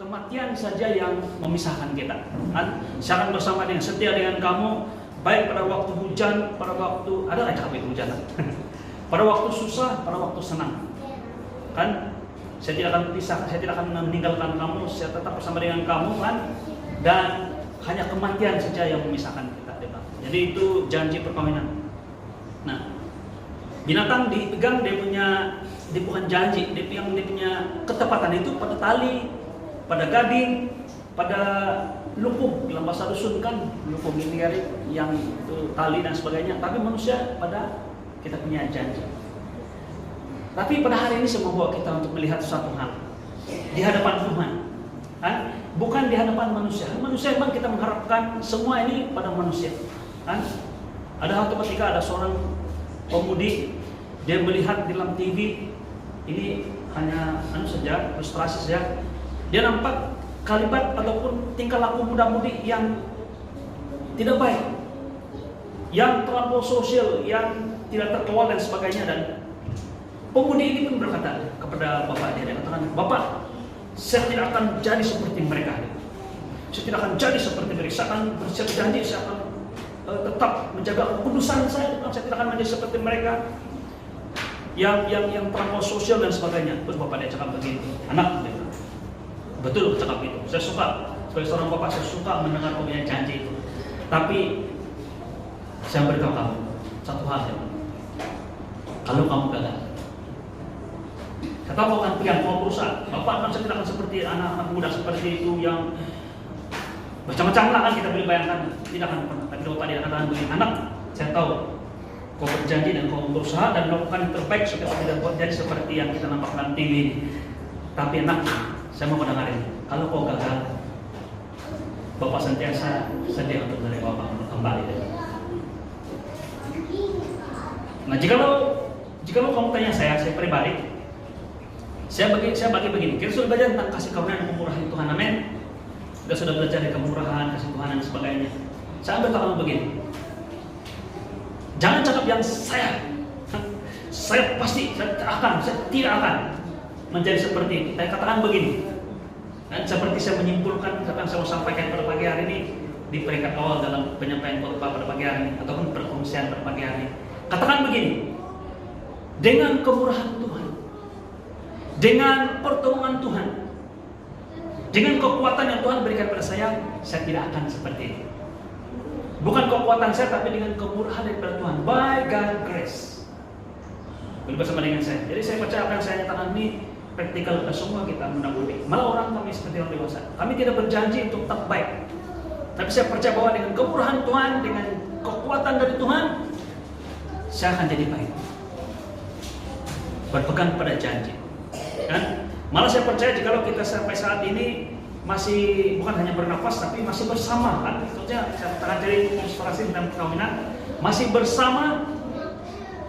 kematian saja yang memisahkan kita. Kan? Saya akan bersama dengan setia dengan kamu, baik pada waktu hujan, pada waktu ada capek hujan, pada waktu susah, pada waktu senang. Kan? Saya tidak akan pisah, saya tidak akan meninggalkan kamu, saya tetap bersama dengan kamu, kan? Dan hanya kematian saja yang memisahkan kita. Jadi itu janji perkawinan. Nah, binatang dipegang dia bukan janji, dia punya ketepatan itu pada tali, pada gading, pada lupung. Dalam bahasa dusun kan lupung ini yang itu tali dan sebagainya. Tapi manusia pada kita punya janji. Tapi pada hari ini saya membawa kita untuk melihat suatu hal di hadapan Tuhan, kan? Bukan di hadapan manusia. Manusia memang kita mengharapkan semua ini pada manusia, kan? Ada satu ketika ada seorang pemudi, dia melihat di dalam TV ini hanya saja ilustrasi saja. Dia nampak kalimat ataupun tingkah laku muda-mudi yang tidak baik, yang terlampau sosial, yang tidak terkawal dan sebagainya. Dan pemudi ini pun berkata kepada bapak dia katakan, "Bapak, saya tidak akan jadi seperti mereka. Saya tidak akan jadi seperti mereka. Saya akan berjanji, saya akan tetap menjaga kekudusan saya. Saya tidak akan menjadi seperti mereka yang terlampau sosial dan sebagainya." Terus bapak dia cakap begini, "Anak, betul cakap itu. Saya suka sebagai seorang bapak, saya suka mendengar kau punya janji itu. Tapi saya beritahu kamu satu hal ya. Kalau kamu gagal, kata kau akan pilihan, kau berusaha. Bapak saya tidak akan seperti anak-anak muda seperti itu yang macam-macam lah kan kita boleh bayangkan. Tidak akan pernah. Tapi bapak dia katakan begini, anak, saya tahu kau berjanji dan kau berusaha dan melakukan yang terbaik supaya kau tidak buat jadi seperti yang kita nampak dalam TV ini. Tapi anak, saya mau dengarin, kalau kau gagal, bapak senantiasa sedia untuk menerima bapak kembali. Nah, jikalau kamu tanya saya pribadi, saya bagi begini. Kita sudah belajar tentang kasih karunia dan kemurahan Tuhan, amin. Kita sudah belajar dari kemurahan, kasih Tuhan dan sebagainya. Saya ambil kamu begini. Jangan cakap yang saya tidak akan menjadi seperti itu. Saya katakan begini. Dan seperti saya menyimpulkan, saya mau sampaikan pada pagi hari ini di peringkat awal dalam penyampaian khotbah pada pagi hari ini ataupun perkongsian pada pagi hari ini. Katakan begini, dengan kemurahan Tuhan, dengan pertolongan Tuhan, dengan kekuatan yang Tuhan berikan pada saya tidak akan seperti itu. Bukan kekuatan saya, tapi dengan kemurahan daripada Tuhan. By God's grace. Bersama dengan saya. Jadi saya percaya apa yang saya nyatakan ini praktikal ke semua kita mudah-mudahan. Malah orang kami seperti orang dewasa. Kami tidak berjanji untuk tetap baik. Tapi saya percaya bahwa dengan kemurahan Tuhan, dengan kekuatan dari Tuhan, saya akan jadi baik. Berpegang pada janji. Kan? Malah saya percaya jikalau kita sampai saat ini masih bukan hanya bernafas tapi masih bersama, kan? Maksudnya saya katakan dari ilustrasi tentang perkawinan, masih bersama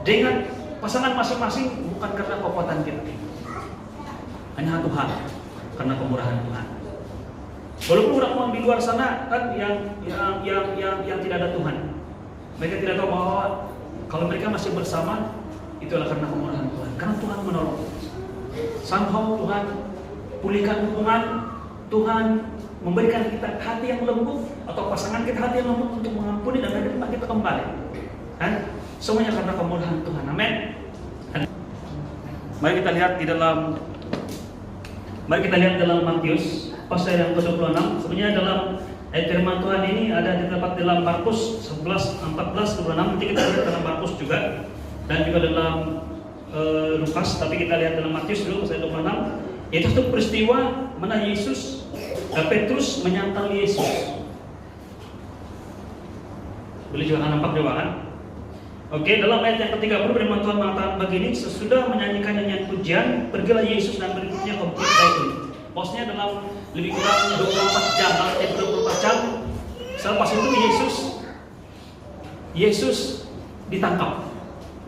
dengan pasangan masing-masing bukan karena kekuatan kita. Hanya Tuhan, karena kemurahan Tuhan. Walaupun orang-orang di luar sana kan yang tidak ada Tuhan, mereka tidak tahu bahwa kalau mereka masih bersama itu adalah karena kemurahan Tuhan. Karena Tuhan menolong. Somehow Tuhan pulihkan hubungan, Tuhan memberikan kita hati yang lembut atau pasangan kita hati yang lembut untuk mengampuni dan menerima kita kembali. Kan? Semuanya karena kemurahan Tuhan. Amin. Mari kita lihat dalam Matius pasal yang ke-26. Sebenarnya dalam ayat firman Tuhan ini ada terdapat dalam Markus 11:14-26. Nanti kita lihat dalam Markus juga dan juga dalam Lukas, tapi kita lihat dalam Matius dulu pasal 26. Yaitu satu peristiwa mana Petrus menyangkal Yesus. Boleh juga nampak juga kan? Oke, dalam ayat yang ke-30 firman Tuhan mengatakan begini, sesudah menyanyikan nyanyian pujian, pergilah Yesus dan berikutnya ke Bukit Zaitun. Maksudnya dalam lebih kurang 24 jam, 24 jam selepas itu Yesus ditangkap.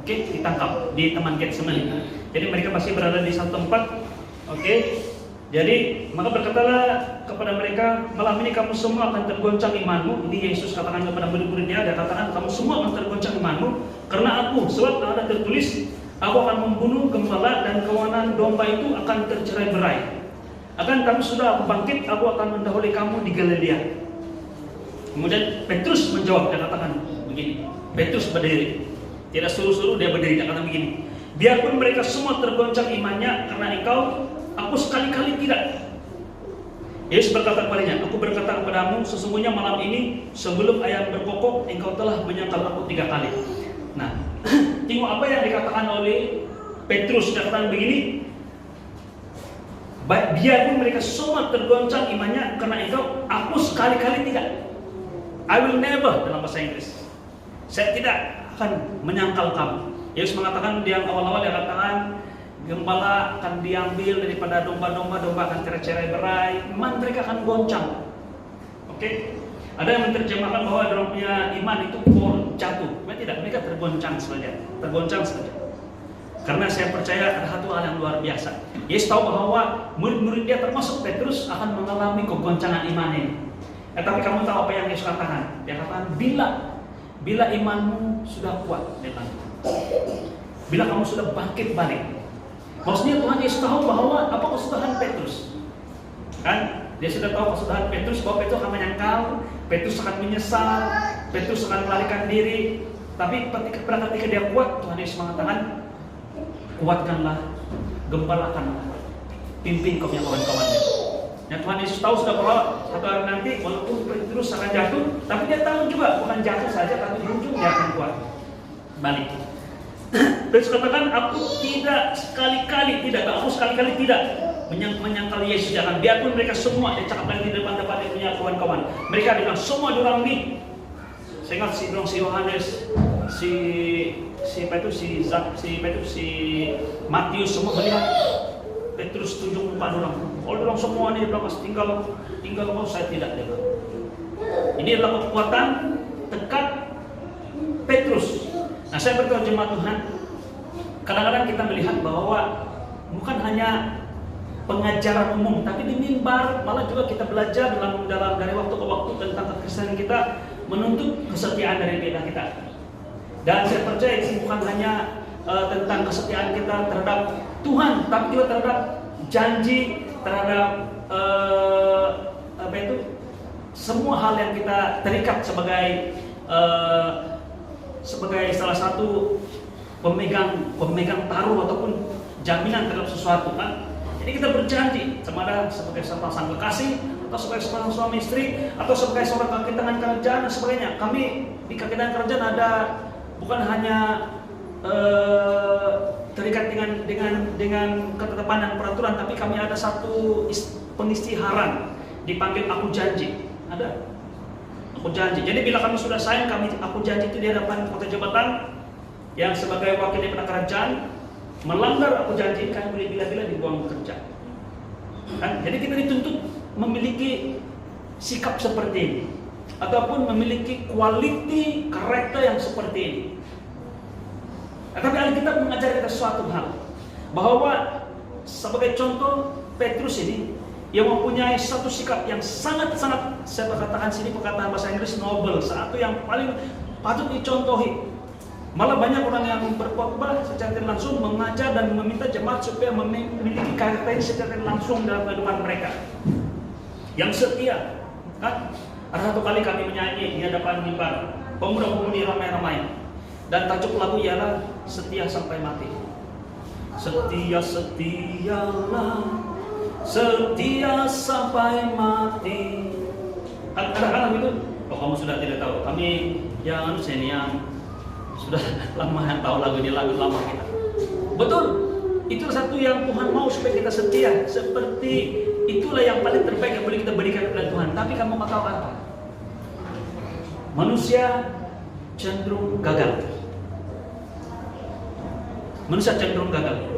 Oke, ditangkap di Taman Getsemani. Jadi mereka masih berada di satu tempat. Oke. Jadi maka berkatalah kepada mereka, malam ini kamu semua akan tergoncang imanmu. Ini Yesus katakan kepada murid-muridnya, dia katakan kamu semua akan tergoncang imanmu karena aku, sebab ada tertulis, aku akan membunuh gembala dan kawanan domba itu akan tercerai-berai. Akan kamu sudah aku bangkit, aku akan mendahului kamu di Galilea. Kemudian Petrus menjawab dan katakan begini. Petrus berdiri, tidak suruh-suruh, dia berdiri dan katakan begini. Biarpun mereka semua tergoncang imannya karena engkau, aku sekali-kali tidak. Yesus berkata kepadanya, aku berkata kepadamu, sesungguhnya malam ini sebelum ayam berkokok, engkau telah menyangkal aku 3 kali. Nah, tengok apa yang dikatakan oleh Petrus, dikatakan begini. Biarpun mereka semua tergoncang imannya karena engkau, aku sekali-kali tidak. I will never, dalam bahasa Inggris, saya tidak akan menyangkal kamu. Yesus mengatakan, yang awal-awal dia katakan, gembala akan diambil daripada domba-domba, domba akan tercerai-berai, iman mereka akan goncang. Oke? Ada yang menerjemahkan bahwa orang punya iman itu jatuh. Tidak, mereka tergoncang saja. Karena saya percaya ada satu hal yang luar biasa. Yesus tahu bahwa murid-murid dia termasuk Petrus akan mengalami kegoncangan iman ini. Tapi kamu tahu apa yang Yesus katakan? Dia katakan, bila imanmu sudah kuat, bila kamu sudah bangkit balik. Maksudnya Tuhan Yesus tahu bahwa apa kesudahan Petrus. Kan? Dia sudah tahu kesudahan Petrus, bahwa Petrus akan menyangkal, Petrus akan menyesal, Petrus akan melarikan diri. Tapi ketika dia kuat, Tuhan Yesus mengatakan, kuatkanlah, gembalakanlah, pimpin kau yang kawan-kawannya. Ya, Tuhan Yesus tahu sudah bahwa satu hari nanti walaupun Petrus akan jatuh, tapi dia tahu juga bukan jatuh saja, tapi di ujung dia akan kuat balik. Petrus katakan, aku sekali-kali tidak menyangkal Yesus. Jangan, biarpun mereka semua, dia cakap lagi di depan-depan dia punya kawan-kawan, mereka bilang semua orang ini. Saya ingat si Yohanes, si Matius semua melihat Petrus tunjuk muka orang. Orang semua ini bilang tinggal kau, saya tidak. Dia bilang. Ini adalah kekuatan tekad Petrus. Nah, saya berkata jemaat Tuhan, kadang-kadang kita melihat bahwa bukan hanya pengajaran umum, tapi di mimbar malah juga kita belajar dalam dari waktu ke waktu tentang kekristenan kita, menuntut kesetiaan dari beda kita. Dan saya percaya ini bukan hanya tentang kesetiaan kita terhadap Tuhan, tapi juga terhadap janji, terhadap semua hal yang kita terikat sebagai salah satu pemegang taruh ataupun jaminan terhadap sesuatu, kan? Jadi kita berjanji sama ada sebagai sepasang kekasih, atau sebagai sepasang suami istri, atau sebagai seorang kaki tangan kerajaan dan sebagainya. Kami di kaki tangan kerajaan ada bukan hanya terikat dengan ketetapan dan peraturan, tapi kami ada satu pengistiharan, dipanggil aku janji. Ada aku janji. Jadi bila kami sudah sayang, aku janji itu di hadapan kota jabatan yang sebagai wakil daripada kerajaan, melanggar aku janji, kan boleh bila-bila dibuang kerja. Kan? Jadi kita dituntut memiliki sikap seperti ini, ataupun memiliki quality karakter yang seperti ini. Tapi Alkitab mengajar kita suatu hal, bahwa sebagai contoh Petrus ini yang mempunyai satu sikap yang sangat-sangat, saya katakan sini perkataan bahasa Inggris noble, satu yang paling patut dicontohi. Malah banyak orang yang berkhotbah secara langsung mengajar dan meminta jemaat supaya memiliki karakter secara langsung dalam kehidupan mereka. Yang setia, kan? Ada satu kali kami menyanyi di hadapan mimbar, pemuda-pemudi ramai-ramai, dan tajuk lagu ialah setia sampai mati. Setia-setialah, setia sampai mati. Kadang-kadang itu, kamu sudah tidak tahu. Kami yang senior sudah lama tahu lagu ini, lagu lama kita. Betul, itu satu yang Tuhan mau supaya kita setia. Seperti itulah yang paling terbaik yang boleh kita berikan kepada Tuhan. Tapi kamu mau tahu apa? Manusia cenderung gagal. Manusia cenderung gagal.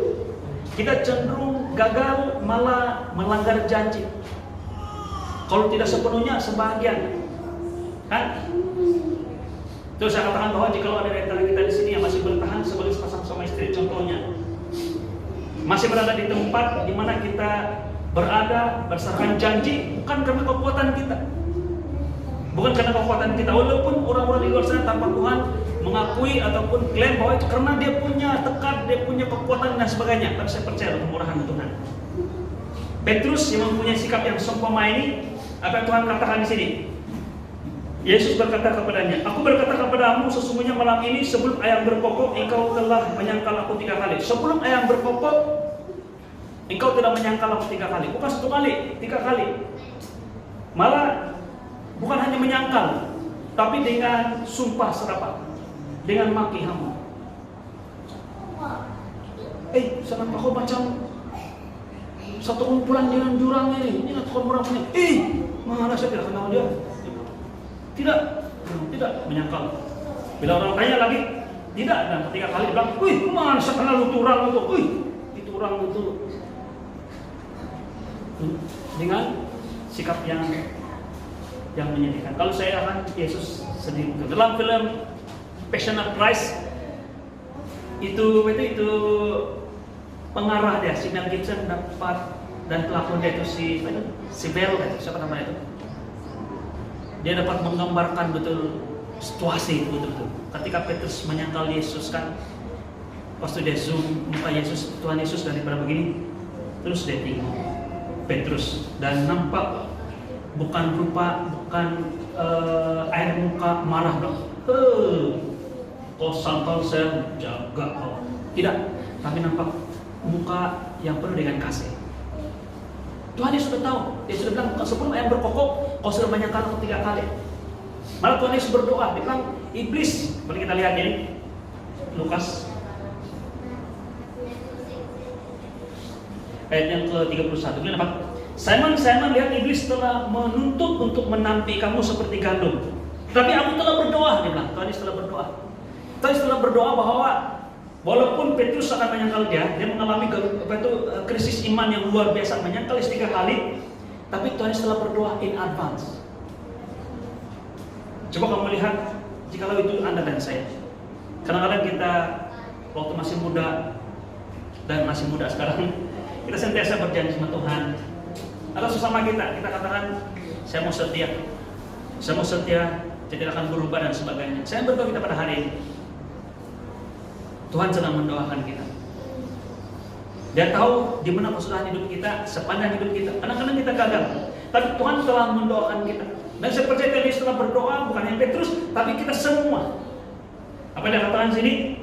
Kita cenderung gagal, malah melanggar janji. Kalau tidak sepenuhnya, sebagian. Kan? Terus saya katakan bahwa jika ada dari antara kita di sini yang masih bertahan sebagai sepasang suami istri, contohnya masih berada di tempat di mana kita berada berdasarkan janji, bukan karena kekuatan kita, bukan karena kekuatan kita. Walaupun orang-orang di luar sana tanpa Tuhan mengakui ataupun klaim bahwa itu karena dia punya tekad, dia punya kekuatan dan sebagainya, tapi saya percaya kemurahan Tuhan. Petrus yang mempunyai sikap yang seumpama ini, apa yang Tuhan katakan di sini? Yesus berkata kepadanya, "Aku berkata kepadamu, sesungguhnya malam ini sebelum ayam berkokok, engkau telah menyangkal aku 3 kali." Sebelum ayam berkokok, engkau telah menyangkal aku 3 kali. Bukan 1 kali, 3 kali. Malah bukan hanya menyangkal, tapi dengan sumpah serapah, dengan maki hamu. Senang kau macam satu kumpulan dengan jurang ini tukang orang punya. Mana saya tidak kenal dia. Tidak menyangkal. Bila orang tanya lagi, tidak. Dan 3 kali bilang, mana saya kenal itu orang itu. Itu orang itu. Dengan sikap yang menyedihkan. Kalau saya akan Yesus sendiri. Dalam film Passion of Christ itu pengarah dia, si Mel Gibson dapat, dan pelakon dia itu si Bell, siapa namanya itu? Dia dapat menggambarkan betul situasi itu betul. Ketika Petrus menyangkal Yesus kan, waktu dia zoom muka Yesus, Tuhan Yesus daripada begini, terus dia tengok Petrus dan nampak bukan rupa, bukan air muka marah dong. Kau sangkal saya jaga kau. Tidak, tapi nampak muka yang penuh dengan kasih. Tuhan Yesus sudah tahu. Dia sudah bilang, sebelum ayam berkokok, kau sudah menyangkal aku 3 kali. Malah Tuhan Yesus berdoa. Dia bilang, iblis. Boleh kita lihat ini, Lukas ayat yang ke-31. Ini apa? Simon, lihat iblis telah menuntut untuk menampi kamu seperti gandum. Tapi aku telah berdoa. Dia bilang, Tuhan Yesus telah berdoa. Tuhan Yesus telah berdoa bahwa walaupun Petrus akan menyangkal dia mengalami krisis iman yang luar biasa, menyangkal 3 kali, tapi Tuhan Yesus telah berdoa in advance. Coba kamu lihat, jikalau itu Anda dan saya. Kadang-kadang kita waktu masih muda dan masih muda sekarang, kita sentiasa berjanji sama Tuhan. Atau sesama kita katakan, saya mau setia, tidak akan berubah dan sebagainya. Saya berdoa kita pada hari ini. Tuhan sedang mendoakan kita. Dia tahu di mana kesudahan hidup kita, sepanjang hidup kita. Kadang-kadang kita gagal, tapi Tuhan telah mendoakan kita. Dan saya percaya Tuhan Yesus telah berdoa, bukan hanya Petrus, tapi kita semua. Apa dia katakan sini?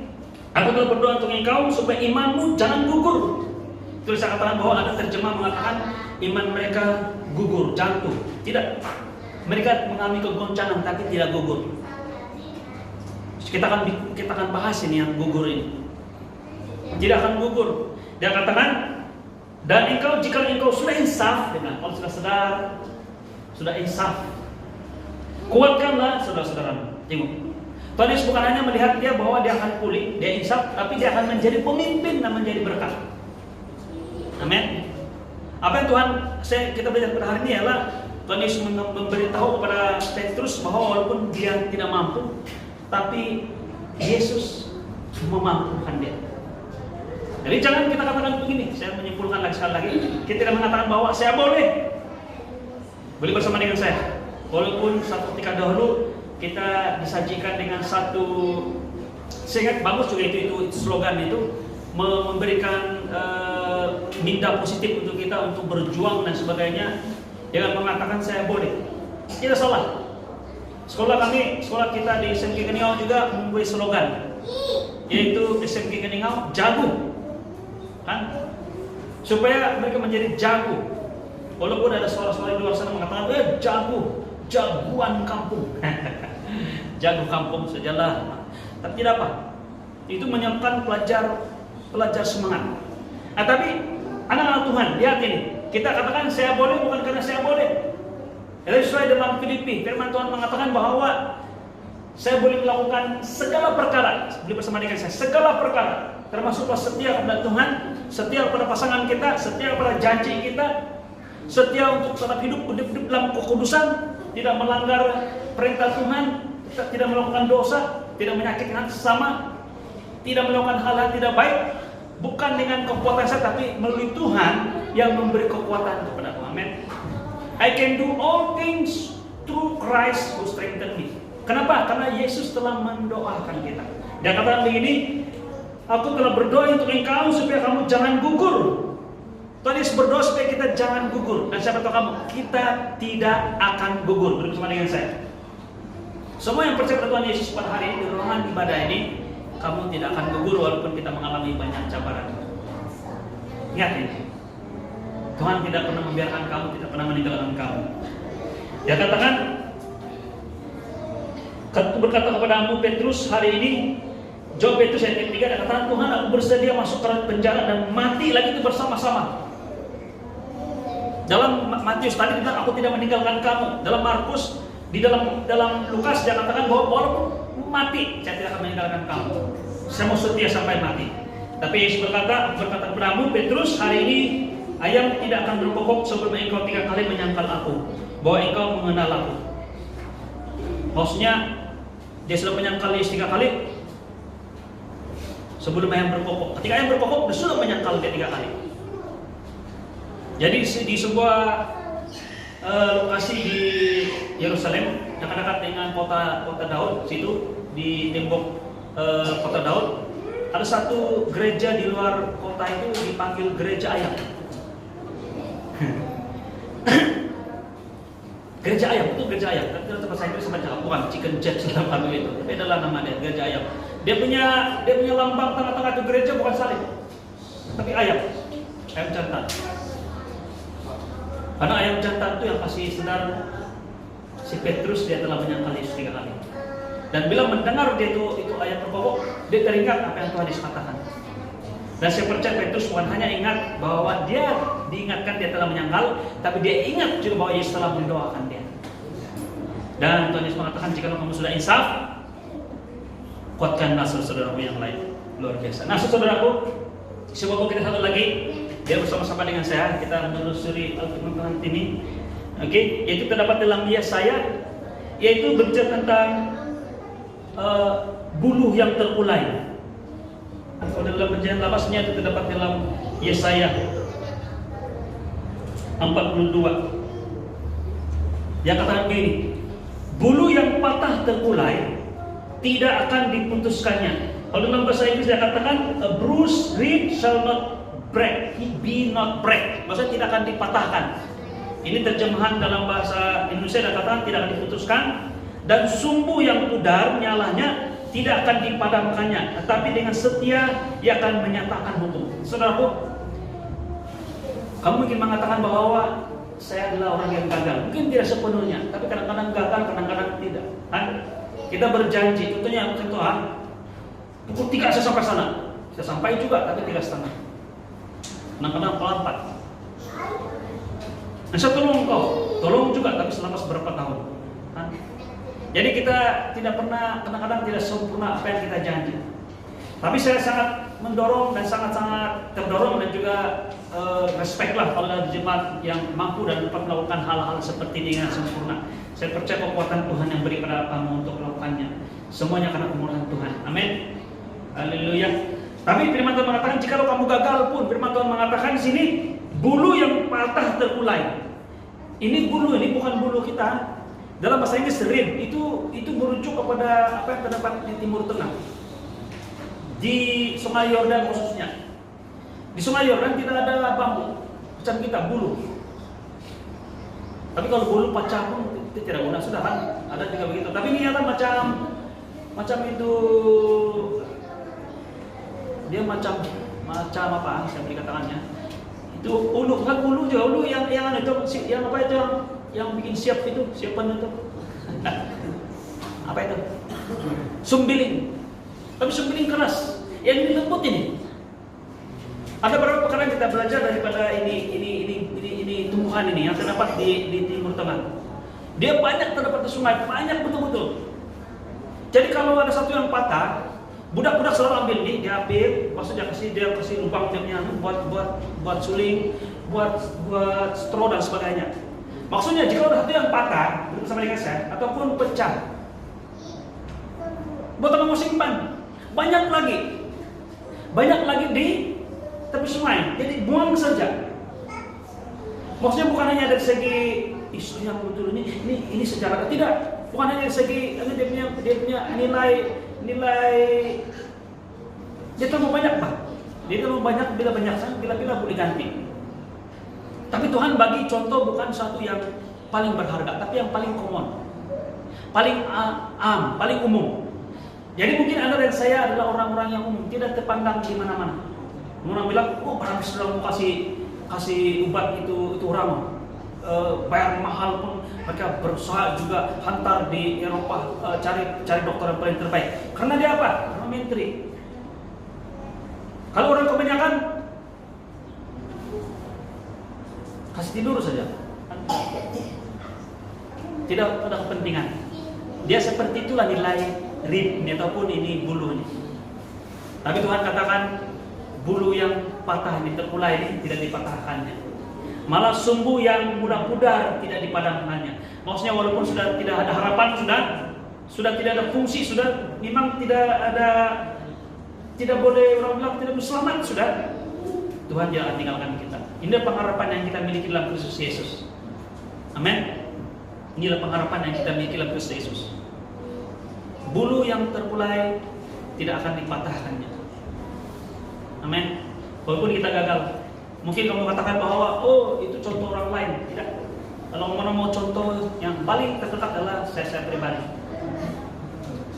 Aku telah berdoa untuk engkau supaya imanmu jangan gugur. Terus saya katakan bahwa ada terjemah mengatakan iman mereka gugur, jatuh. Tidak. Mereka mengalami kegoncangan tapi tidak gugur. Kita akan bahas ini yang gugur ini. Tidak akan gugur. Dia katakan, dan jika engkau sudah insaf, kalau sudah sadar, sudah insaf, kuatkanlah saudara-saudara. Tengok, Tuhan Yesus bukan hanya melihat dia bahwa dia akan pulih, dia insaf, tapi dia akan menjadi pemimpin dan menjadi berkat. Amin. Apa yang kita belajar pada hari ini adalah Tuhan Yesus memberitahu kepada Petrus bahwa walaupun dia tidak mampu, tapi Yesus memampukan dia. Jadi jangan kita katakan begini, saya menyimpulkan sekali lagi, kita tidak mengatakan bahwa saya boleh bersama dengan saya. Walaupun satu ketika dahulu kita disajikan dengan satu, saya ingat bagus juga itu slogan itu, memberikan minda positif untuk kita untuk berjuang dan sebagainya, dengan mengatakan saya boleh. Tidak salah. Sekolah kita di SMK Keningau juga mempunyai slogan, yaitu SMK Keningau jago, kan? Supaya mereka menjadi jago. Walaupun ada suara-suara di luar sana mengatakan, jagoan kampung, jago kampung sajalah. Tapi tidak apa. Itu menyiapkan pelajar semangat. Tapi anak-anak Tuhan, lihat ini. Kita katakan saya boleh bukan karena saya boleh. Sesuai dalam Filipi, firman Tuhan mengatakan bahwa saya boleh melakukan segala perkara, boleh bersama dengan saya, segala perkara, termasuklah setia kepada Tuhan, setia kepada pasangan kita, setia kepada janji kita, setia untuk tetap hidup dalam kekudusan, tidak melanggar perintah Tuhan, tidak melakukan dosa, tidak menyakiti sesama, tidak melakukan hal-hal tidak baik, bukan dengan kekuatan saya, tapi melalui Tuhan yang memberi kekuatan kepada aku. Amin. I can do all things through Christ who strengthen me. Kenapa? Karena Yesus telah mendoakan kita. Dia katakan begini, aku telah berdoa untuk engkau supaya kamu jangan gugur. Tuhan Yesus berdoa supaya kita jangan gugur. Dan siapa tahu kamu, kita tidak akan gugur. Bersama dengan saya. Semua yang percaya pada Tuhan Yesus pada hari ini, di ruangan ibadah ini, kamu tidak akan gugur walaupun kita mengalami banyak cabaran. Ingat ini. Tuhan tidak pernah membiarkan kamu, tidak pernah meninggalkan kamu. Dia katakan, berkata kepadamu Petrus hari ini, jawab Petrus ayat 3, dia katakan, Tuhan, aku bersedia masuk ke penjara dan mati lagi itu bersama-sama. Dalam Matius tadi bilang aku tidak meninggalkan kamu. Dalam Markus, di dalam Lukas dia katakan bahwa walaupun mati saya tidak akan meninggalkan kamu. Saya mau setia sampai mati. Tapi Yesus berkata kepadamu Petrus, hari ini ayam tidak akan berkokok sebelum engkau 3 kali menyangkal aku, bahwa engkau mengenal aku. Maksudnya dia sudah menyangkal Yesus 3 kali sebelum ayam berkokok. Ketika ayam berkokok dia sudah menyangkal dia 3 kali. Jadi di sebuah lokasi di Yerusalem dekat-dekat dengan kota Daud, situ di tembok kota Daud ada satu gereja di luar kota itu dipanggil gereja ayam. Gereja ayam itu gereja ayam. Tapi bahasa Inggris semacam bukan chicken jet dalam hal itu. Tapi adalah nama dia gereja ayam. Dia punya lambang tengah-tengah itu gereja bukan salib, tapi ayam jantan. Karena ayam jantan itu yang kasih sadar si Petrus dia telah menyangkal Yesus 3 kali. Dan bila mendengar dia itu ayam berkokok, dia teringat apa yang Tuhan Yesus katakan. Dan saya percaya Petrus bukan hanya ingat bahwa dia diingatkan dia telah menyangkal, tapi dia ingat juga bahwa Yesus telah mendoakan dia. Dan Tuhan Yesus mengatakan, jika kamu sudah insaf, kuatkanlah saudara-saudaramu yang lain. Luar biasa. Nah, saudaraku, semoga kita satu lagi, dia bersama-sama dengan saya, kita menelusuri Alkitab Tuhan ini. Oke, yaitu terdapat dalam Yesaya, yaitu berbicara tentang buluh yang terkulai. Kalau dalam perjanjian lamanya itu terdapat dalam Yesaya 42. Yang katakan begini, bulu yang patah terkulai tidak akan diputuskannya. Kalau dalam bahasa Inggris dia katakan, a bruised reed shall not break, be not break. Maksudnya tidak akan dipatahkan. Ini terjemahan dalam bahasa Indonesia dia katakan tidak akan diputuskan. Dan sumbu yang pudar nyalanya tidak akan dipadamkannya, tetapi dengan setia ia akan menyatakan hukum. Saudaraku, kamu mungkin mengatakan bahwa saya adalah orang yang gagal. Mungkin tidak sepenuhnya, tapi kadang-kadang gagal, kadang-kadang tidak. Kita berjanji, tentunya Tuhan, pukul 3 saya sampai sana. Saya sampai juga, tapi 3:30. Kadang-kadang pelambat. Nah, saya tolong engkau, tolong juga, tapi selama beberapa tahun. Jadi kita tidak pernah, kadang-kadang tidak sempurna apa yang kita janji. Tapi saya sangat mendorong dan sangat-sangat terdorong dan juga respect lah kalau ada jemaat yang mampu dan dapat melakukan hal-hal seperti ini dengan sempurna. Saya percaya kekuatan Tuhan yang beri pada kamu untuk melakukannya. Semuanya karena kemurahan Tuhan. Amin. Haleluya. Tapi firman Tuhan mengatakan, jika kamu gagal pun, firman Tuhan mengatakan di sini, bulu yang patah terkulai. Ini bulu, ini bukan bulu kita. Dalam bahasa Inggris reed itu merujuk kepada apa yang terdapat di Timur Tengah, di Sungai Yordan khususnya. Di Sungai Yordan tidak ada bambu macam kita, bulu. Tapi kalau bulu pecah pun itu tidak guna, sudah kan? Ada juga begitu. Tapi ini nyata macam itu, dia macam apa? Saya beri katakannya. Itu ulu, bukan ulu juga, ulu yang apa itu? Yang bikin siapan itu apa itu? Sumbiling. Tapi sumbiling keras. Yang ini lembut ini. Ada beberapa perkara yang kita belajar daripada ini tumbuhan ini yang terdapat di Timur Tengah. Dia banyak terdapat di sungai, banyak betul-betul. Jadi kalau ada satu yang patah, budak-budak selalu ambil nih, dia ambil, maksudnya dia kasih lubang jamnya buat suling, buat straw dan sebagainya. Maksudnya jika ada satu yang patah bersama dengan saya ataupun pecah, buat apa mau simpan? Banyak lagi di tepi sungai. Jadi buang saja. Maksudnya bukan hanya dari segi isu yang betul ini sejarah, tidak. Bukan hanya dari segi dia punya nilai dia terlalu banyak, Pak. Dia terlalu banyak, bila boleh ganti. Tapi Tuhan bagi contoh bukan satu yang paling berharga, tapi yang paling common, paling paling umum. Jadi mungkin Anda dan saya adalah orang-orang yang umum, tidak terpandang di mana-mana. Orang bilang, oh barang sudah mau kasih obat itu orang bayar mahal pun mereka berusaha juga hantar di Eropa cari dokter yang paling terbaik. Karena dia apa? Karena menteri. Kalau orang kebanyakan kasih tidur saja, tidak ada kepentingan. Dia seperti itulah nilai rib ataupun ini bulunya. Tapi Tuhan katakan bulu yang patah ini terkulai ini tidak dipatahkannya. Malah sumbu yang mudah pudar tidak dipadamkannya. Maksudnya walaupun sudah tidak ada harapan, sudah tidak ada fungsi, sudah memang tidak boleh orang bilang tidak selamat sudah. Tuhan jangan tinggalkan kita. Inilah pengharapan yang kita miliki dalam Kristus Yesus. Amin. Inilah pengharapan yang kita miliki dalam Kristus Yesus. Bulu yang terkulai tidak akan dipatahkannya. Amin. Walaupun kita gagal, mungkin kamu katakan bahwa oh itu contoh orang lain. Tidak. Kalau mau contoh yang paling terdekat adalah saya pribadi.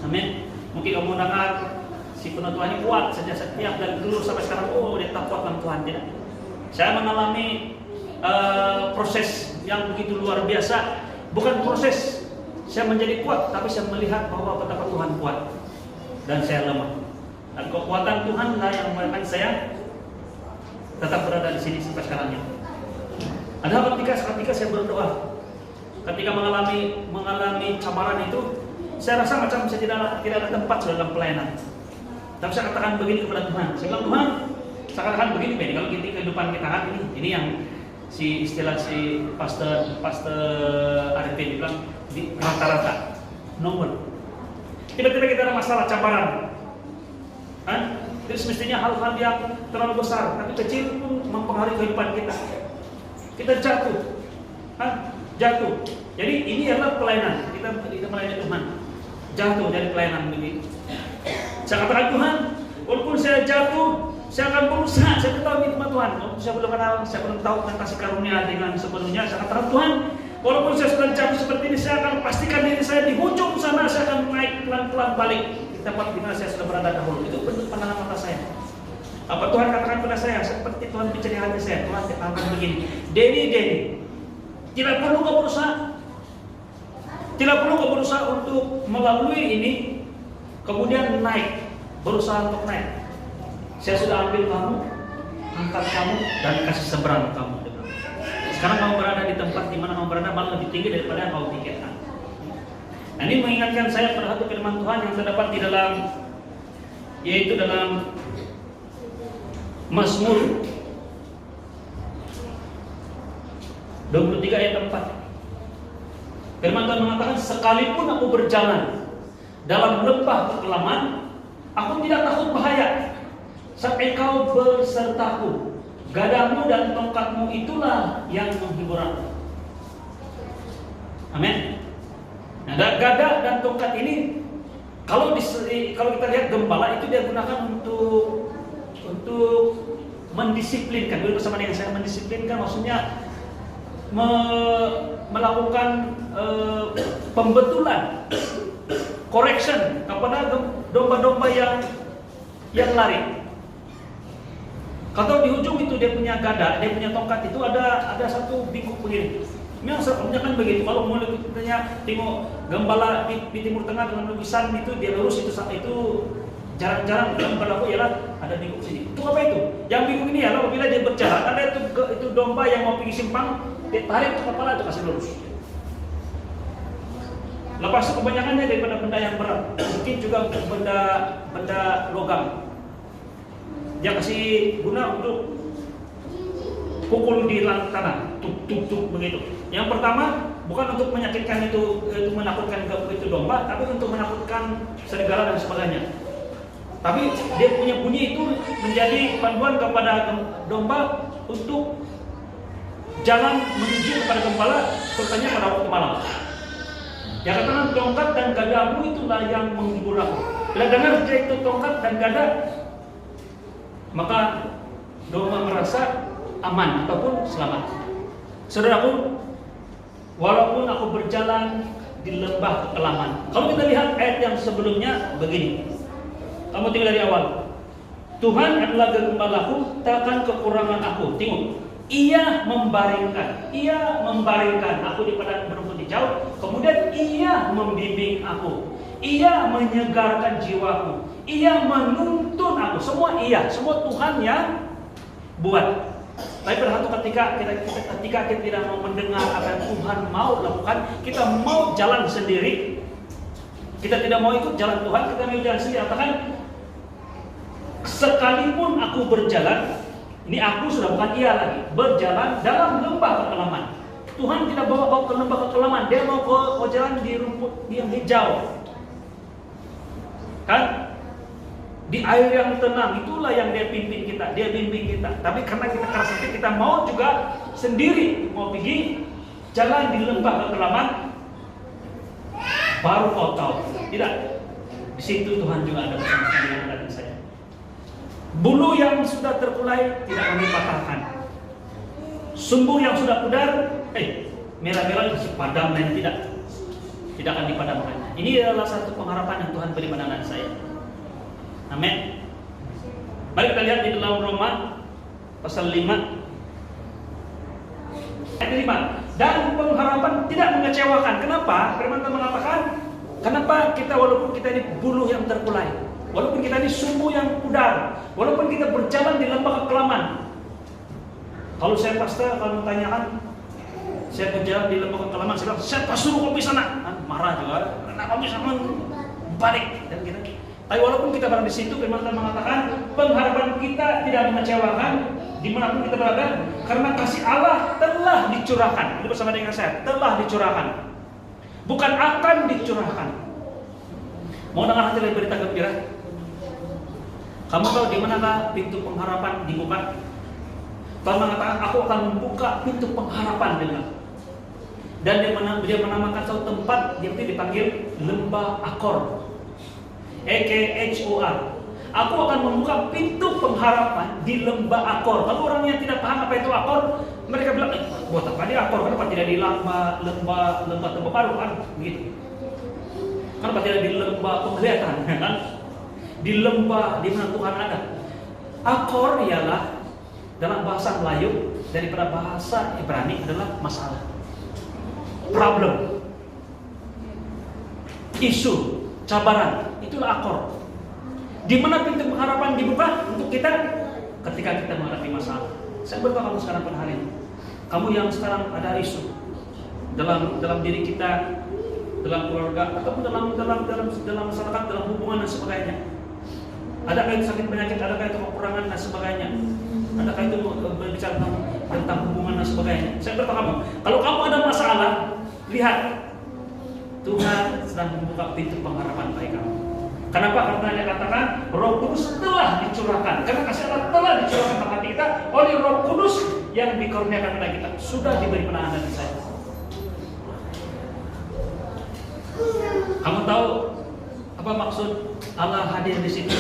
Amin. Mungkin kamu dengar si penuh Tuhan ini kuat sejak setiap dari dulu sampai sekarang. Oh dia tak kuat dalam Tuhan. Tidak. Saya mengalami proses yang begitu luar biasa. Bukan proses saya menjadi kuat, tapi saya melihat bahwa betapa Tuhan kuat dan saya lemah. Dan kekuatan Tuhan lah yang menyebabkan saya tetap berada di sini sampai sekarang. Ada ketika saya berdoa, ketika mengalami cabaran itu, saya rasa macam saya tidak ada tempat sudah dalam pelayanan. Tapi saya katakan begini kepada Tuhan. Saya bilang Tuhan, saya katakan begini, kalau kehidupan kita kan ini yang istilah si pastor Arifin bilang di rata-rata normal. Tiba-tiba kita ada masalah cabaran. Jadi semestinya hal-hal yang terlalu besar, tapi kecil pun mempengaruhi kehidupan kita. Kita jatuh. Jatuh. Jadi ini adalah pelayanan. Kita melayani Tuhan. Jatuh dari pelayanan begitu. Saya katakan Tuhan, walaupun saya jatuh, saya akan berusaha. Saya tahu ini Tuhan. Walaupun saya belum kenal, saya belum tahu tentang kasih karunia dengan sebelumnya. Saya katakan Tuhan, walaupun saya sudah jatuh seperti ini, saya akan pastikan diri saya di ujung sana. Saya akan naik pelan-pelan balik di tempat di mana saya sudah berada dahulu. Itu bentuk pandangan mata saya. Apa Tuhan katakan pada saya? Seperti Tuhan bicara di hati saya. Tuhan katakan begini, Denny, tidak perlu kau berusaha. Tidak perlu kau berusaha untuk melalui ini, kemudian naik, berusaha untuk naik. Saya sudah ambil kamu, angkat kamu, dan kasih seberang kamu. Sekarang kamu berada di tempat di mana kamu berada malah lebih tinggi daripada yang kamu pikirkan. Nah, ini mengingatkan saya pada satu firman Tuhan yang terdapat di dalam, yaitu dalam Mazmur 23 ayat 4. Firman Tuhan mengatakan, sekalipun aku berjalan dalam lembah kekelaman, aku tidak takut bahaya, sebab Engkau bersertaku. Gadamu dan tongkatmu itulah yang menghibur aku. Amin. Nah, gada dan tongkat ini, kalau kita lihat gembala itu dia gunakan untuk mendisiplinkan. Dulu bersama dengan saya, mendisiplinkan maksudnya melakukan pembetulan, correction kepada domba-domba yang lari. Kalau di ujung itu dia punya gada, dia punya tongkat, itu ada satu bingkuk begini. Memang sebelumnya kan begitu. Kalau mau kita tengok gembala di Timur Tengah dalam lukisan itu dia lurus, itu jarang-jarang dalam berlaku ialah ada bingkuk sini. Itu apa itu? Yang bingkuk ini adalah apabila dia berjalan, ada itu domba yang mau pergi simpang, dia tarik ke kepala itu kasih lurus. Lepas itu kebanyakannya daripada benda yang berat, mungkin juga benda logam. Dia kasih guna untuk pukul di tanah, tuk begitu. Yang pertama bukan untuk menyakitkan itu menakutkan itu domba, tapi untuk menakutkan serigala dan sebagainya. Tapi dia punya bunyi itu menjadi panduan kepada domba untuk jalan menuju kepada gembala, terutama pada waktu malam. Ya katakan tongkat dan gadamu itulah yang menghibur aku. Bila dengar dia itu tongkat dan gada, maka domba merasa aman ataupun selamat. Saudaraku, walaupun aku berjalan di lembah kekelaman. Kalau kita lihat ayat yang sebelumnya begini. Kamu tinggal dari awal. Tuhan adalah gembalaku, takkan kekurangan aku. Tengok. Ia membaringkan aku di padang berumput hijau. Kemudian ia membimbing aku. Ia menyegarkan jiwaku. Ia menuntun aku. Semua Tuhan yang buat. Tapi pada satu ketika kita tidak mau mendengar apa yang Tuhan mau lakukan, kita mau jalan sendiri. Kita tidak mau ikut jalan Tuhan, kita mau jalan sendiri. Katakan, sekalipun aku berjalan, ini aku sudah bukan ia lagi, berjalan dalam lembah kekelaman. Tuhan tidak bawa ke lembah kekelaman, Dia mau ke jalan di rumput yang hijau. Kan? Di air yang tenang, itulah yang Dia pimpin kita, Dia bimbing kita. Tapi karena kita keras hati, kita mau juga sendiri, mau pergi jalan di lembah kekelaman, baru kau tahu. Tidak, di situ Tuhan juga ada bersama-sama dengan saya. Bulu yang sudah terkulai tidak kami patahkan. Sumbu yang sudah pudar, merah-merah masih padam dan tidak akan dipadamkan. Ini adalah satu pengharapan yang Tuhan beri pada anak saya. Amin. Mari kita lihat di dalam Roma pasal 5 ayat 5. Dan pengharapan tidak mengecewakan. Kenapa? Firman Tuhan mengatakan, kenapa kita walaupun kita ini bulu yang terkulai, walaupun kita ini sumbu yang pudar, walaupun kita berjalan di lembah kekelaman. Kalau saya pastor, kalau menanyakan, saya berjalan di lembah kekelaman, saya bilang, siapa suruh kau bisa nak? Marah juga, kenapa bisa balik? Dan kita. Tapi walaupun kita berada di situ, firman Tuhan mengatakan, pengharapan kita tidak mengecewakan dimanapun kita berada, karena kasih Allah telah dicurahkan. Ini bersama dengan saya, telah dicurahkan, bukan akan dicurahkan. Mau dengar hati dari berita gembira? Kamu tahu di manakah pintu pengharapan dibuka? Tuhan mengatakan, aku akan membuka pintu pengharapan dengan. Dan dia menamakan satu tempat yang dipanggil lembah Akor, AKHOR. Aku akan membuka pintu pengharapan di lembah Akor. Kalau orang yang tidak paham apa itu Akor, mereka bilang, buat apa dia Akor? Kenapa tidak di lembah tempat baru kan? Gitu. Kenapa tidak di lembah penglihatan? Kan? Di lembah di mana Tuhan ada. Akor ialah dalam bahasa Melayu daripada bahasa Ibrani adalah masalah, problem, isu, cabaran. Itulah Akor. Di mana pintu pengharapan dibuka untuk kita ketika kita menghadapi masalah. Saya berdoa kamu sekarang pada hari ini, kamu yang sekarang ada isu dalam diri kita, dalam keluarga, ataupun dalam masyarakat, dalam hubungan dan sebagainya. Adakah itu sakit penyakit, adakah itu kekurangan dan sebagainya, adakah itu berbicara tentang hubungan dan sebagainya. Saya berdoa kamu, kalau kamu ada masalah, lihat Tuhan sedang membuka pintu pengharapan bagi kamu. Kenapa? Karena dia katakan Roh Kudus telah dicurahkan. Karena kasih Allah telah dicurahkan pada hati kita oleh Roh Kudus yang dikaruniakan pada kita. Sudah diberi penahanan dari saya. Kamu tahu apa maksud Allah hadir di situ?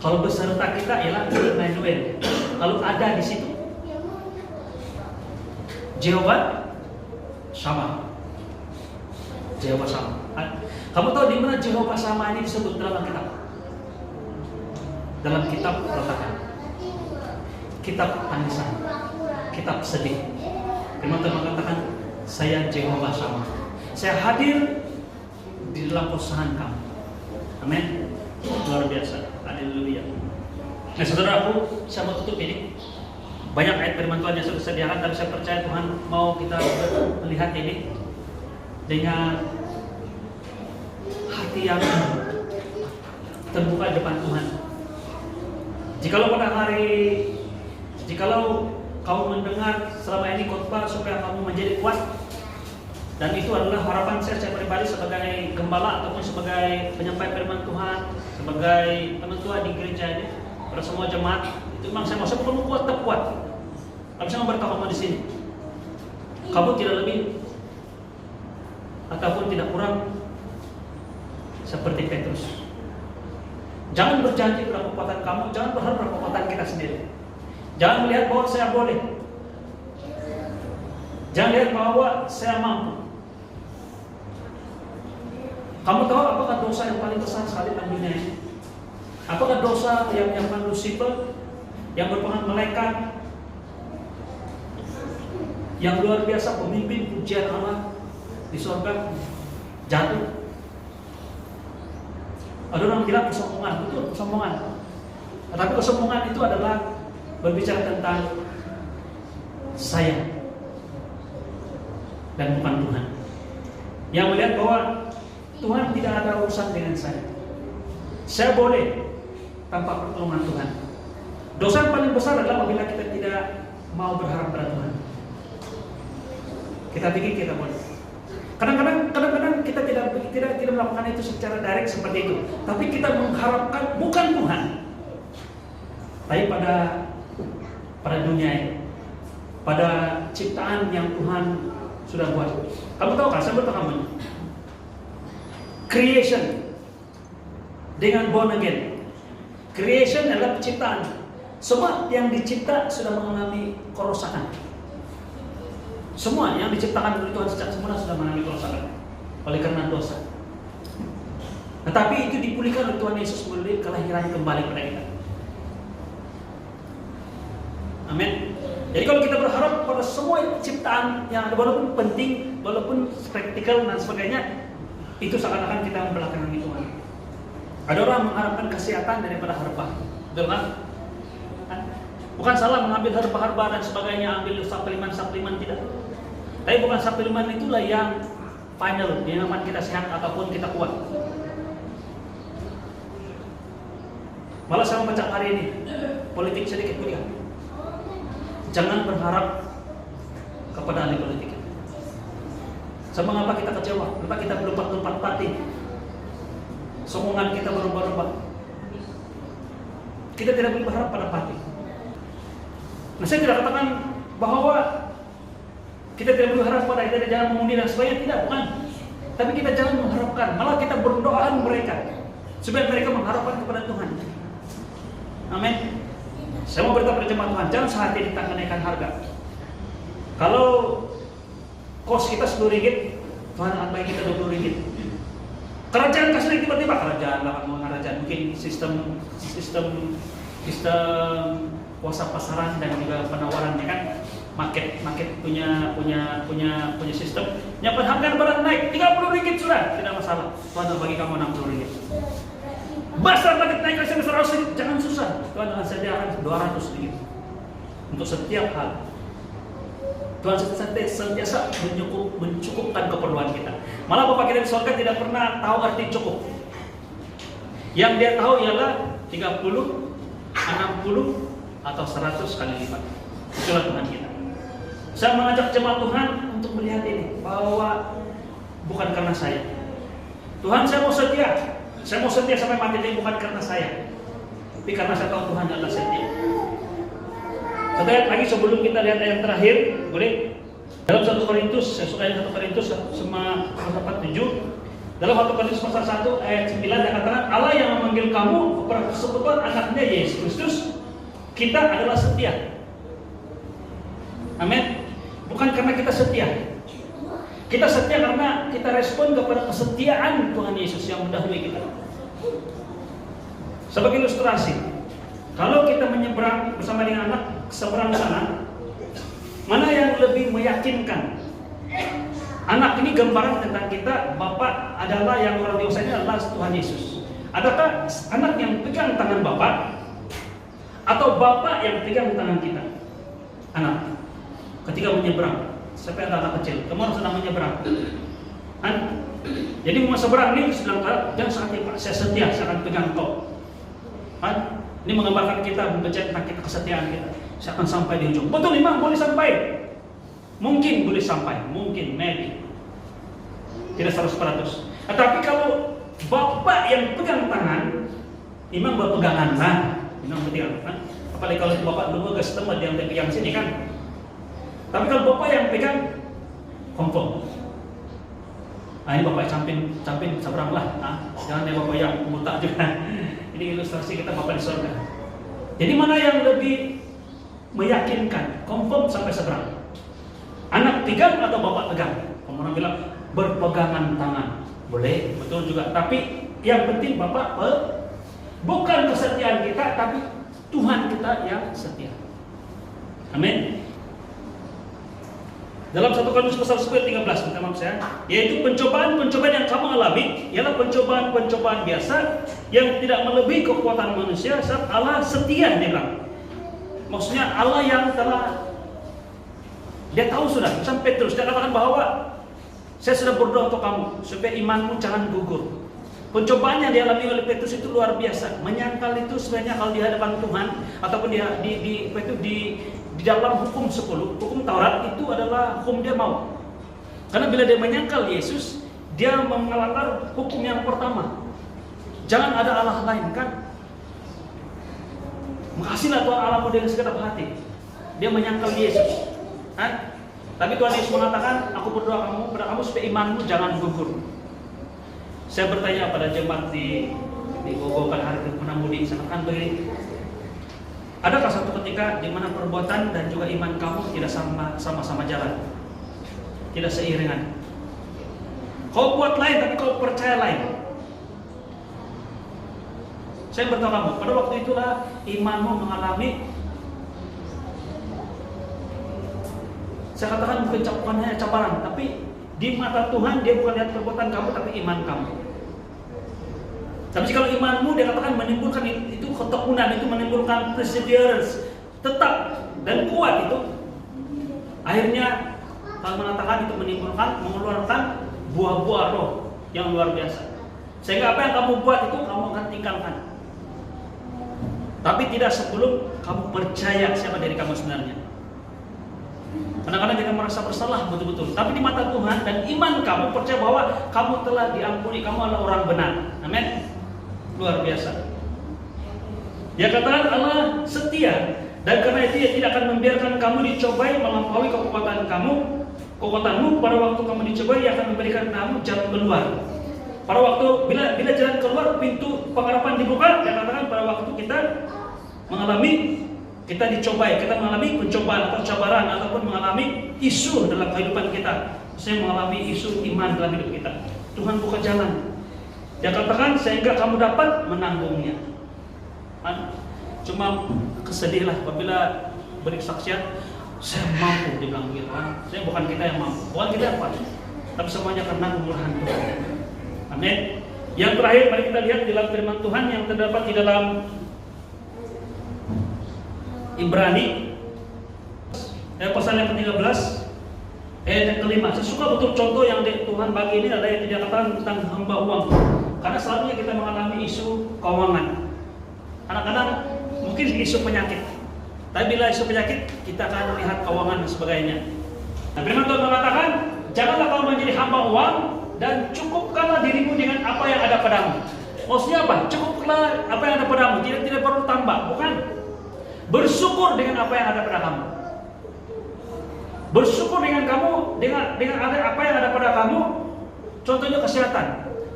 Kalau beserta kita ialah Immanuel. Kalau ada di situ Jehovah sama. Jehovah sama. Kamu tahu di mana Jehovah sama ini disebut dalam kitab? Dalam kitab peletakan, kitab tangisan, kitab sedih. Firman Tuhan mengatakan, saya Jehovah sama. Saya hadir di dalam perusahaan kamu. Amin. Luar biasa. Haleluya. Nah, saudaraku, saya mau tutup ini. Banyak ayat firman Tuhan yang sudah disediakan, tapi saya percaya Tuhan mau kita melihat ini dengan hati yang terbuka di depan Tuhan. Jikalau kamu mendengar selama ini khotbah supaya kamu menjadi kuat, dan itu adalah harapan saya pribadi sebagai gembala ataupun sebagai penyampai firman Tuhan, sebagai penatua di gereja ini, pada semua jemaat, itu memang saya mau perlu kuat tak kuat. Tapi saya mau berkata kamu di sini, kamu tidak lebih ataupun tidak kurang seperti Petrus. Jangan berjanji pada kekuatan kamu, jangan berharap pada kekuatan kita sendiri. Jangan melihat bahwa saya boleh. Jangan lihat bahwa saya mampu. Kamu tahu apakah dosa yang paling besar sekali dalam dunia ini? Apakah dosa yang Lucifer, yang berpengaruh malaikat, yang luar biasa pemimpin pujian Allah di surga jatuh? Ada orang bilang kesombongan, betul kesombongan. Tetapi kesombongan itu adalah berbicara tentang saya dan bukan Tuhan. Yang melihat bahwa Tuhan tidak ada urusan dengan saya. Saya boleh tanpa pertolongan Tuhan. Dosa yang paling besar adalah apabila kita tidak mau berharap pada Tuhan. Kita pikir kita boleh. Kadang-kadang kita tidak melakukan itu secara direct seperti itu. Tapi kita mengharapkan bukan Tuhan, tapi pada dunia ini, pada ciptaan yang Tuhan sudah buat. Kamu tahu kan? Saya beritahu kamu. Creation dengan born again. Creation adalah penciptaan. Semua yang dicipta sudah mengalami kerusakan. Semua yang diciptakan oleh Tuhan sejak semula sudah mengalami kerusakan oleh karena dosa. Tetapi itu dipulihkan oleh Tuhan Yesus melalui kelahiran kembali pada kita. Amin. Jadi kalau kita berharap pada semua ciptaan yang ada, walaupun penting, walaupun praktikal dan sebagainya, itu seakan-akan kita membelakangi Tuhan. Ada orang mengharapkan kesehatan daripada herba, betul kan? Bukan salah mengambil herba-herba dan sebagainya, ambil suplemen tidak. Tapi bukan suplemen itulah yang final, yang membuat kita sehat ataupun kita kuat. Malah saya membaca hari ini, politik sedikit kuliah. Jangan berharap kepada ahli politik. Sama mengapa kita kecewa? Kenapa kita berlompat-lompat? Sombongan kita berubah-ubah. Kita tidak boleh berharap pada parti. Nah, saya tidak katakan bahwa kita tidak boleh berharap pada kita, jangan mengundi dan sebagainya, tidak, bukan. Tapi kita jangan mengharapkan, malah kita berdoa mereka supaya mereka mengharapkan kepada Tuhan. Amin. Saya mau beritahu pada jemaat Tuhan, jangan sehati kita menaikkan harga. Kalau kos kita 10 ringgit, Tuhan akan bagi kita 20 ringgit. Kerajaan kasih tiba-tiba kerajaan mungkin sistem kuasa pasaran dan juga penawaran, ya kan? Market punya sistem. Nyapan harga barang naik 30 ringgit sudah, tidak masalah. Tuhan akan bagi kamu 60 ringgit. Basar lagi naik kasih 100 ringgit, jangan susah. Tuhan akan sediakan 200 ringgit untuk setiap hal. Tuhan sentiasa mencukupkan keperluan kita. Malah Bapa kita di surga tidak pernah tahu arti cukup. Yang dia tahu ialah 30, 60 atau 100 kali lipat. Itulah Tuhan kita. Saya mengajak jemaat Tuhan untuk melihat ini, bahwa bukan karena saya. Tuhan, saya mau setia. Saya mau setia sampai mati, ini bukan karena saya, tapi karena saya tahu Tuhan adalah setia. Kita lihat lagi sebelum kita lihat ayat terakhir, boleh? Dalam 1 Korintus, saya suka ayat 1 Korintus sama 7. Dalam 1 Korintus pasal 1 ayat 9 dia katakan, Allah yang memanggil kamu kepada persekutuan anaknya Yesus Kristus, kita adalah setia. Amin. Bukan karena kita setia. Kita setia karena kita respon kepada kesetiaan Tuhan Yesus yang mendahului kita. Sebagai ilustrasi, kalau kita menyeberang bersama dengan anak seberang sana, mana yang lebih meyakinkan? Anak ini gambaran tentang kita, Bapak adalah yang orang dewasa ini adalah Tuhan Yesus. Adakah anak yang pegang tangan Bapak atau Bapak yang pegang tangan kita? Anak ketika menyeberang, siapa yang anak kecil? Kamu harus sedang menyeberang. Jadi mau seberang ini sedang jangan sakit Pak, saya setia, saya akan pegang kau. Ini menggambarkan kita membaca tentang kesetiaan kita. Saya akan sampai di ujung. Betul Imam, boleh sampai. Mungkin boleh sampai, mungkin, maybe. Tidak 100%. Tetapi kalau Bapak yang pegang tangan, Imam berpegangan lah. Imam berpegangan. Apalagi kalau Bapak dulu ke tempat yang pegang sini kan. Tapi kalau Bapak yang pegang, confirm. Ini Bapak campin seberang lah. Jangan ya Bapak yang buta juga. Ini ilustrasi kita Bapak di surga. Jadi mana yang lebih meyakinkan, confirm sampai seberang? Anak pegang atau bapak pegang? Orang bilang berpegangan tangan. Boleh, betul juga. Tapi yang penting bapak bukan kesetiaan kita, tapi Tuhan kita yang setia. Amin. Dalam 1 Korintus pasal 10 13, minta maaf saya, yaitu pencobaan-pencobaan yang kamu alami ialah pencobaan-pencobaan biasa yang tidak melebihi kekuatan manusia, saat Allah setia, dia bilang. Maksudnya Allah yang telah, dia tahu sudah. Misal Petrus, dia katakan bahwa saya sudah berdoa untuk kamu supaya imanmu jangan gugur. Pencobaan yang dialami oleh Petrus itu luar biasa. Menyangkal itu sebenarnya kalau di hadapan Tuhan ataupun di dalam hukum 10, hukum Taurat itu adalah hukum dia mau. Karena bila dia menyangkal Yesus, dia melanggar hukum yang pertama. Jangan ada Allah lain, kan? Makasihlah Tuhan Allahmu dengan segenap hati. Dia menyangkal Yesus. Tapi Tuhan Yesus mengatakan, aku berdoa pada kamu supaya imanmu jangan gugur. Saya bertanya pada jemaat di Gogokan hari Penamudi, sangatkan begini. Adakah satu ketika di mana perbuatan dan juga iman kamu tidak sama-sama jalan? Tidak seiringan. Kau buat lain tapi kau percaya lain. Saya beritahu kamu, pada waktu itulah imanmu mengalami, saya katakan bukan hanya cabaran, tapi di mata Tuhan dia bukan lihat perbuatan kamu tapi iman kamu. Tapi kalau imanmu dia katakan menimbulkan itu ketekunan, itu menimbulkan perseverance, tetap dan kuat itu. Akhirnya kalau mengatakan itu mengeluarkan buah-buah roh yang luar biasa. Sehingga apa yang kamu buat itu kamu akan tinggalkan. Tapi tidak sebelum kamu percaya siapa diri kamu sebenarnya. Kadang-kadang kita merasa bersalah betul-betul. Tapi di mata Tuhan dan iman kamu percaya bahwa kamu telah diampuni, kamu adalah orang benar. Amin. Luar biasa. Dia katakan Allah setia, dan karena itu dia tidak akan membiarkan kamu dicobai melampaui kekuatanmu. Pada waktu kamu dicobai, dia akan memberikan kamu jalan keluar. Pada waktu bila jalan keluar, pintu pengharapan dibuka, dia katakan pada waktu kita dicobai, kita mengalami pencobaan atau cabaran ataupun mengalami isu dalam kehidupan kita. Saya mengalami isu iman dalam hidup kita. Tuhan buka jalan. Dia katakan sehingga kamu dapat menanggungnya. Cuma kesedihlah apabila beri kesaksian, saya mampu dibilang begitu kan. Saya bukan kita yang mampu, bukan kita yang mampu, tapi semuanya karena kemurahan Tuhan. Amin. Yang terakhir mari kita lihat dalam firman Tuhan yang terdapat di dalam Ibrani pasal yang ke-13 ayat yang ke-5. Saya suka betul contoh yang Tuhan bagi ini adalah yang tidak katakan tentang hamba uang. Karena selalunya kita mengalami isu keuangan. Kadang-kadang mungkin isu penyakit. Tapi bila isu penyakit, kita akan melihat keuangan dan sebagainya. Nah, firman Tuhan mengatakan, janganlah kau menjadi hamba uang dan cukupkanlah dirimu dengan apa yang ada padamu. Maksudnya apa? Cukuplah apa yang ada padamu, tidak perlu tambah, bukan? Bersyukur dengan apa yang ada pada kamu. Bersyukur dengan ada apa yang ada pada kamu. Contohnya kesehatan,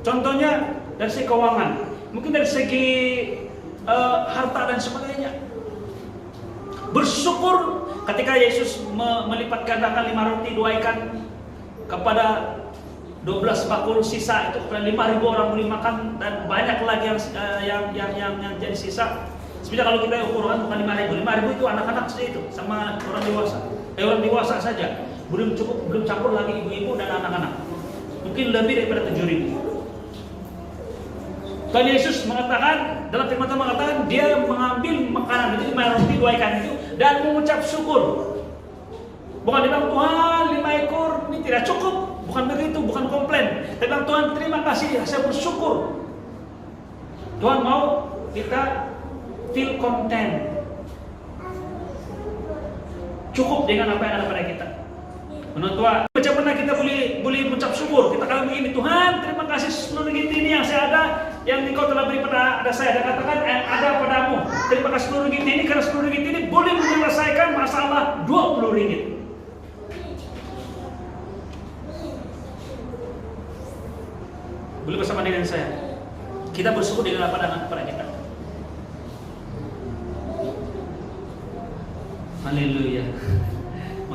contohnya dari segi keuangan, mungkin dari segi harta dan sebagainya. Bersyukur ketika Yesus melipat gandakan 5 roti 2 ikan kepada 12 bakul sisa itu kepada 5.000 orang boleh makan, dan banyak lagi yang jadi sisa. Sebenarnya kalau kita ukuran bukan 5.000 itu anak-anak saja itu sama orang dewasa. Orang dewasa saja belum cukup, belum campur lagi ibu-ibu dan anak-anak. Mungkin lebih daripada 7.000. Tuhan Yesus mengatakan, dalam firman Tuhan mengatakan dia mengambil makanan itu 5 roti 2 ikan itu dan mengucap syukur. Bukan dia bilang Tuhan 5 ekor ini tidak cukup, bukan begitu, bukan komplain. Dia bilang Tuhan terima kasih, saya bersyukur. Tuhan mau kita feel content, cukup dengan apa yang ada pada kita. Menurut Tuhan, macam mana kita boleh mengucap syukur? Kita kalau begini, Tuhan terima kasih seluruh ini yang saya ada, yang Engkau telah beri pada saya. Dan katakan yang ada padamu. Terima kasih seluruh ini karena seluruh ini boleh menyelesaikan masalah 20 ringgit. Boleh bersama dengan saya. Kita bersyukur dengan apa yang ada pada kita. Haleluya.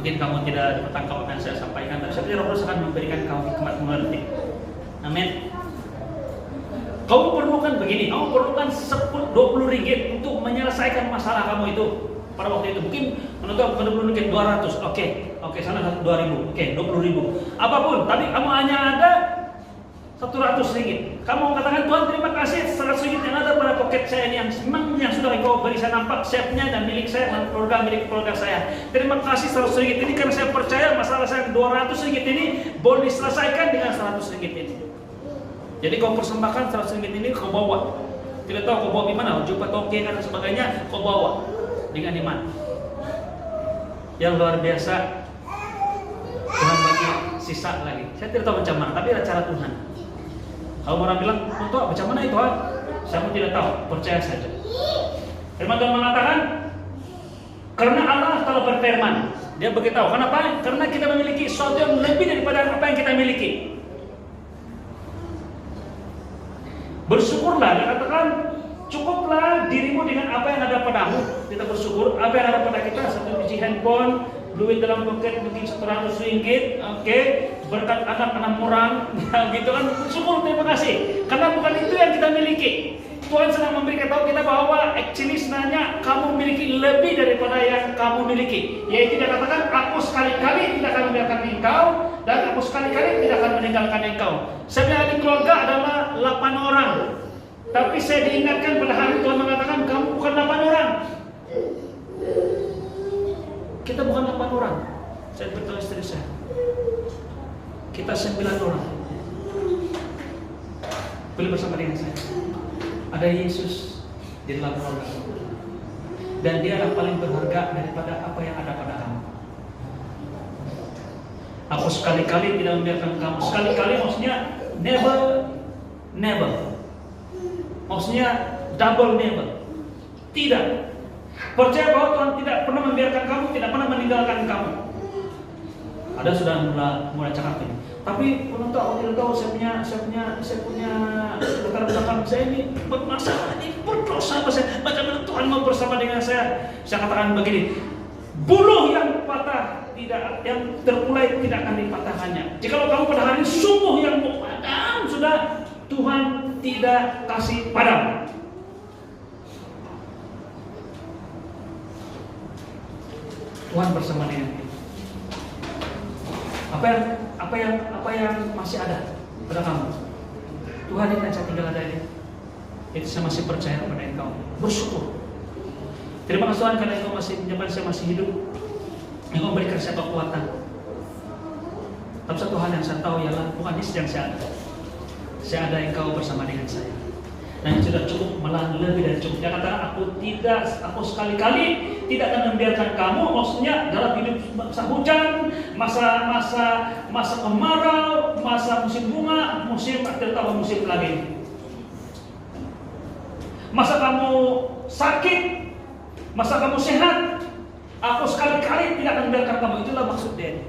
Mungkin kamu tidak bertangkap apa yang saya sampaikan, tapi saya Roh Kudus akan memberikan kamu hikmat mengerti. Amin. Kamu perlukan begini, kamu perlukan 20 ringgit untuk menyelesaikan masalah kamu itu pada waktu itu. Mungkin menuntut 20 ringgit 200, oke, sana 2.000, oke, 20.000, apapun. Tapi kamu hanya ada 100 ringgit. Kamu katakan, Tuhan terima kasih 100 ringgit yang ada pada poket saya ini, yang sudah Engkau beri saya nampak safenya dan milik saya dan milik keluarga saya. Terima kasih 100 ringgit ini karena saya percaya masalah saya 200 ringgit ini boleh diselesaikan dengan 100 ringgit ini. Jadi kau persembahkan 100 ringgit ini, kau bawa. Tidak tahu kau bawa di mana, jumpa toke dan sebagainya, kau bawa dengan iman. Yang luar biasa, Tuhan bagi sisa lagi. Saya tidak tahu macam mana, tapi ada cara Tuhan. Kalau orang bilang, Tuhan macam mana itu? Saya pun tidak tahu, percaya saja. Firman Tuhan mengatakan, karena Allah telah berfirman, Dia beritahu. Kenapa? Karena kita memiliki sesuatu yang lebih daripada apa yang kita miliki. Bersyukurlah, dia katakan cukuplah dirimu dengan apa yang ada padamu. Kita bersyukur apa yang ada pada kita, satu biji handphone, duit dalam poket mungkin 100 ringgit, oke, berkat anak-anak orang, gitu kan, syukur, terima kasih. Karena bukan itu yang kita miliki. Tuhan sedang memberikan tahu kita bahwa actually sebenarnya kamu memiliki lebih daripada yang kamu miliki. Yaitu dia katakan, aku sekali-kali tidak akan membiarkan engkau, dan aku sekali-kali tidak akan meninggalkan engkau. Saya punya adik keluarga adalah 8 orang. Tapi saya diingatkan pada hari Tuhan mengatakan, kamu bukan 8 orang. Kita bukan 8 orang. Saya beritahu istri saya, kita 9 orang. Boleh bersama dengan saya. Ada Yesus di dalam keluarga, dan Dia adalah paling berharga daripada apa yang ada pada kamu. Aku sekali-kali tidak membiarkan kamu. Sekali-kali maksudnya never. Maksudnya double never. Tidak. Percaya bahwa Tuhan tidak pernah membiarkan kamu, tidak pernah meninggalkan kamu. Ada sudah mulai cakap ini. Tapi penonton aku tidak tahu, saya punya latar belakang saya ini bermasalah, ini berdosa. Macam Tuhan mau bersama dengan saya. Saya katakan begini, buluh yang patah tidak, yang terkulai tidak akan dipatahkannya. Jikalau kamu pada hari sungguh yang mau padam, sudah Tuhan tidak kasih padam. Tuhan bersama dengan kita. Apa yang masih ada pada kamu, Tuhan ini saya tinggal ada ini. Itu saya masih percaya kepada engkau. Bersyukur. Terima kasih Tuhan karena engkau masih menyebabkan saya masih hidup. Engkau memberikan saya kekuatan. Tapi satu hal yang saya tahu ialah bukan ini yang saya ada. Saya ada engkau bersama dengan saya. Dan sudah cukup, malah lebih dari cukup. Dia kata, aku sekali-kali tidak akan membiarkan kamu, maksudnya dalam hidup masa hujan, masa kemarau, masa musim bunga, musim lagi. Masa kamu sakit, masa kamu sehat, aku sekali-kali tidak akan membiarkan kamu. Itulah maksud dia.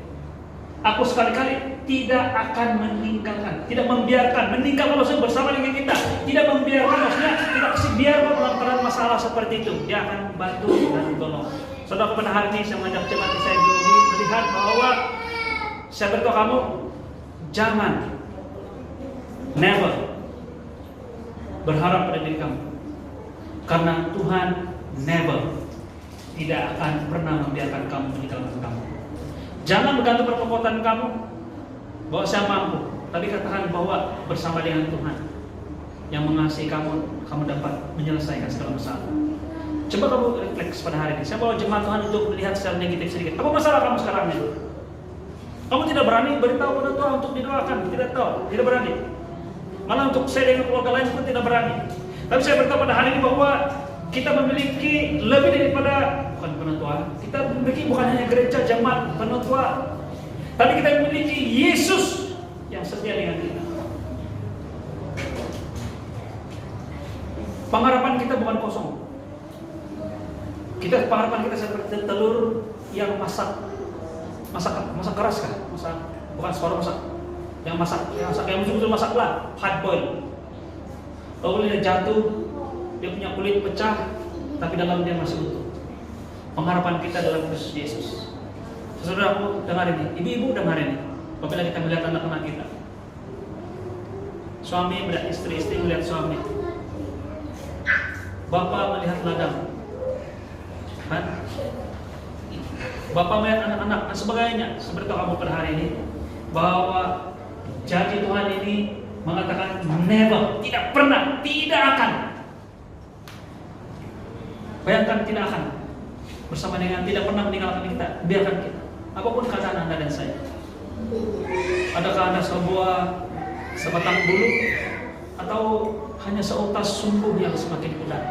Aku sekali-kali tidak akan meninggalkan, tidak membiarkan, meninggalkan maksudnya bersama dengan kita, tidak membiarkan maksudnya tidak kasih biarkan dalam masalah seperti itu. Dia akan bantu dan tolong. Saudara, pada hari ini saya mengajak jemaat saya melihat bahwa saya beritahu kamu, jangan, never berharap pada diri kamu, karena Tuhan never tidak akan pernah membiarkan kamu meninggalkan kamu. Jangan bergantung pada kekuatan kamu bahwa saya mampu, tapi katakan bahwa bersama dengan Tuhan yang mengasihi kamu, kamu dapat menyelesaikan segala masalah. Coba kamu refleks pada hari ini. Saya bawa jemaat Tuhan untuk melihat secara negatif sedikit. Apa masalah kamu sekarang ini? Kamu tidak berani beritahu pada Tuhan untuk didoakan, tidak tahu, tidak berani. Malah untuk saya dengan keluarga lain pun tidak berani. Tapi saya beritahu pada hari ini bahwa kita memiliki lebih daripada bukan penentuan. Kita memiliki bukan hanya gereja, jemaat, penentuan, tapi kita memiliki Yesus yang setia dengan kita. Pengharapan kita bukan kosong. Pengharapan kita seperti telur yang masak keras kan? Bukan separuh masak. Yang betul-betul masak lah, hard boil. Lalu dia jatuh, dia punya kulit pecah, tapi dalam dia masih utuh. Pengharapan kita dalam Kristus Yesus. Saudaraku, dengar ini. Ibu-ibu dengar ini. Apabila kita melihat anak-anak kita, suami melihat istri, istri melihat suami, bapak melihat ladang, kan? Bapak melihat anak-anak dan sebagainya. Seperti kamu pada hari ini, bahwa janji Tuhan ini mengatakan never, tidak pernah, tidak akan. Bayangkan, tidak akan bersama dengan tidak pernah meninggalkan kita, biarkan kita. Apapun keadaan Anda dan saya. Adakah Anda sebatang bulu atau hanya seutas sumbu yang semakin kuat?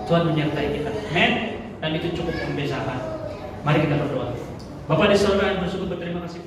Tuhan menyertai kita. Amen. Dan itu cukup membezakan. Mari kita berdoa. Bapak di surga yang bersyukur, berterima kasih.